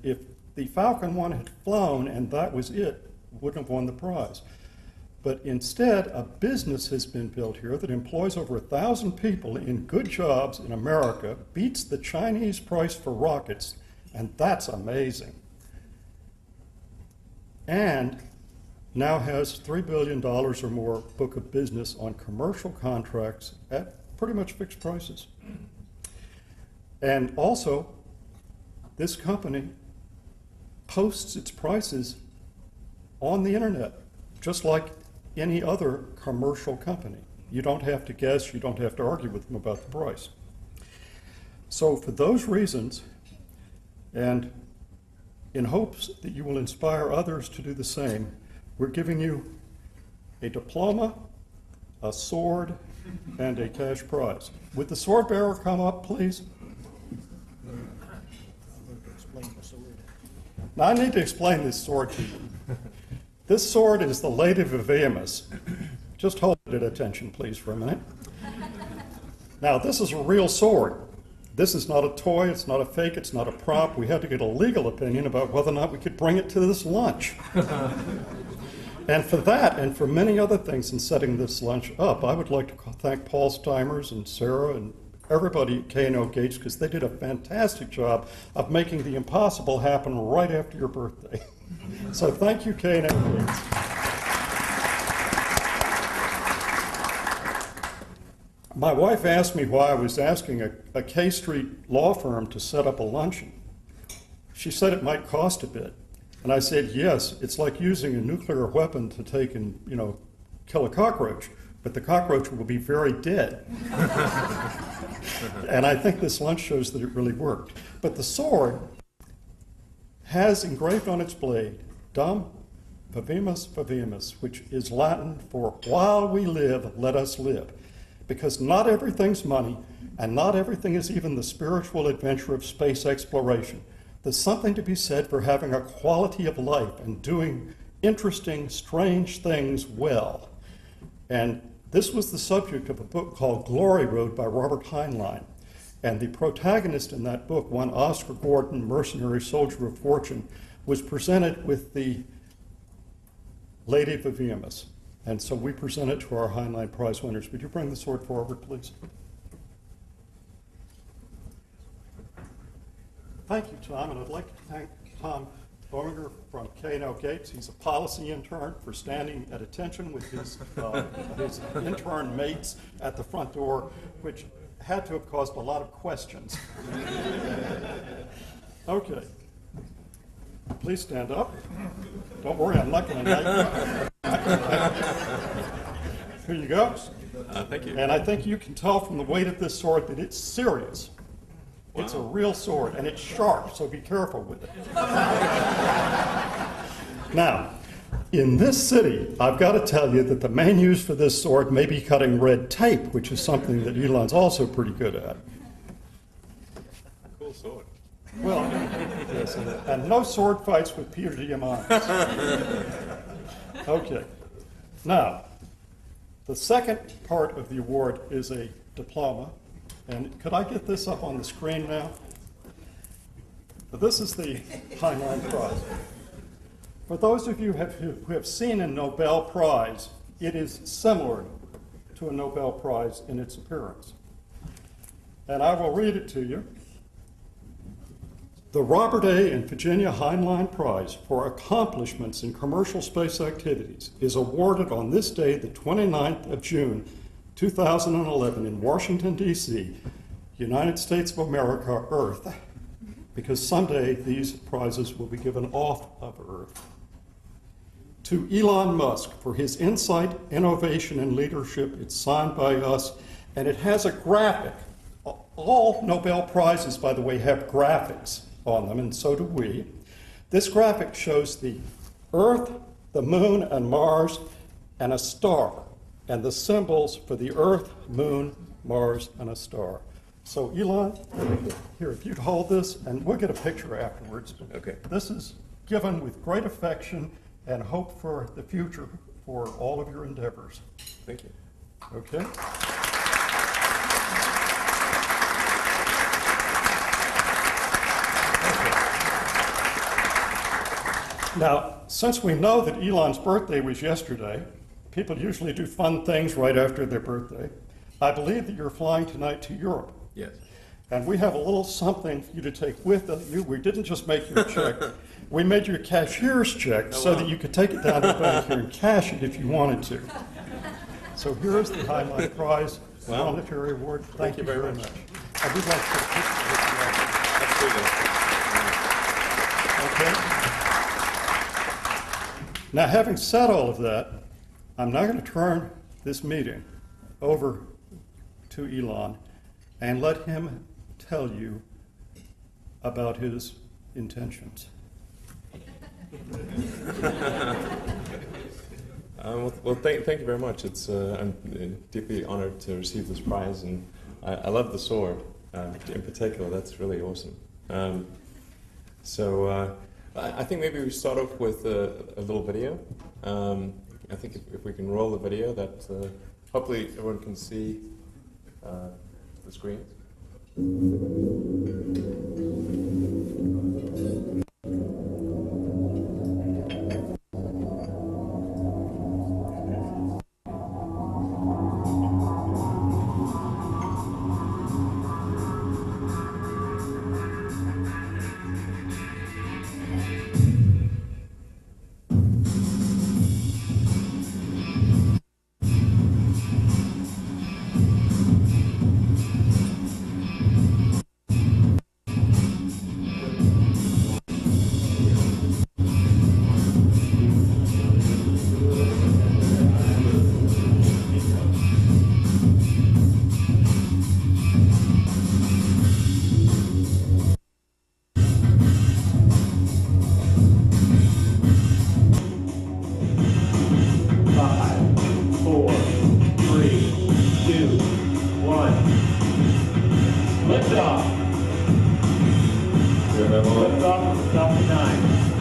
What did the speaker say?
if the Falcon 1 had flown and that was it, wouldn't have won the prize. But instead, a business has been built here that employs over 1,000 people in good jobs in America, beats the Chinese price for rockets, and that's amazing. And now has $3 billion or more book of business on commercial contracts at pretty much fixed prices. And also, this company posts its prices on the internet, just like any other commercial company. You don't have to guess, you don't have to argue with them about the price. So for those reasons, and in hopes that you will inspire others to do the same, we're giving you a diploma, a sword, and a cash prize. Would the sword bearer come up, please? Now I need to explain this sword to you. This sword is the Lady Vivimus. Just hold it at attention, please, for a minute. Now, this is a real sword. This is not a toy, it's not a fake, it's not a prop. We had to get a legal opinion about whether or not we could bring it to this lunch. And for that, and for many other things in setting this lunch up, I would like to thank Paul Steimers and Sarah and everybody at K&O Gates, because they did a fantastic job of making the impossible happen right after your birthday. So thank you, K&O Gates. My wife asked me why I was asking a K Street law firm to set up a luncheon. She said it might cost a bit. And I said, yes, it's like using a nuclear weapon to take and, kill a cockroach, but the cockroach will be very dead. And I think this lunch shows that it really worked. But the sword has engraved on its blade, Dum Vivimus Vivimus, which is Latin for while we live, let us live. Because not everything's money, and not everything is even the spiritual adventure of space exploration. There's something to be said for having a quality of life and doing interesting, strange things well. And this was the subject of a book called Glory Road by Robert Heinlein. And the protagonist in that book, one Oscar Gordon, mercenary soldier of fortune, was presented with the Lady Vivimus. And so we present it to our Heinlein Prize winners. Would you bring the sword forward, please? Thank you, Tom, and I'd like to thank Tom Boehringer from K&O Gates. He's a policy intern for standing at attention with his intern mates at the front door, which had to have caused a lot of questions. Okay. Please stand up. Don't worry, I'm not going to Here you go. Thank you. And I think you can tell from the weight of this sword that it's serious. Wow. It's a real sword, and it's sharp, so be careful with it. Now, in this city, I've got to tell you that the main use for this sword may be cutting red tape, which is something that Elon's also pretty good at. Cool sword. Well, yes, and no sword fights with Peter Diamandis. Okay. Now, the second part of the award is a diploma. And could I get this up on the screen now? This is the Heinlein Prize. For those of you who have seen a Nobel Prize, it is similar to a Nobel Prize in its appearance. And I will read it to you. The Robert A. and Virginia Heinlein Prize for accomplishments in commercial space activities is awarded on this day, the 29th of June, 2011 in Washington, D.C., United States of America, Earth, because someday these prizes will be given off of Earth. To Elon Musk for his insight, innovation, and leadership. It's signed by us, and it has a graphic. All Nobel Prizes, by the way, have graphics on them, and so do we. This graphic shows the Earth, the Moon, and Mars, and a star, and the symbols for the Earth, Moon, Mars, and a star. So Elon, here, if you'd hold this, and we'll get a picture afterwards. Okay. This is given with great affection and hope for the future for all of your endeavors. Thank you. Okay? Now, since we know that Elon's birthday was yesterday, people usually do fun things right after their birthday. I believe that you're flying tonight to Europe. Yes. And we have a little something for you to take with you. We didn't just make you a check. We made you a cashier's check so that you could take it down to the bank here and cash it if you wanted to. So here's the Heinlein Prize monetary award. Thank you very much. I would like to take a picture with you. Okay. Now, having said all of that, I'm now going to turn this meeting over to Elon and let him tell you about his intentions. Thank you very much. I'm deeply honored to receive this prize, and I love the sword in particular. That's really awesome. I think maybe we start off with a little video. I think if we can roll the video, that hopefully everyone can see the screen. Lift off from Falcon 9.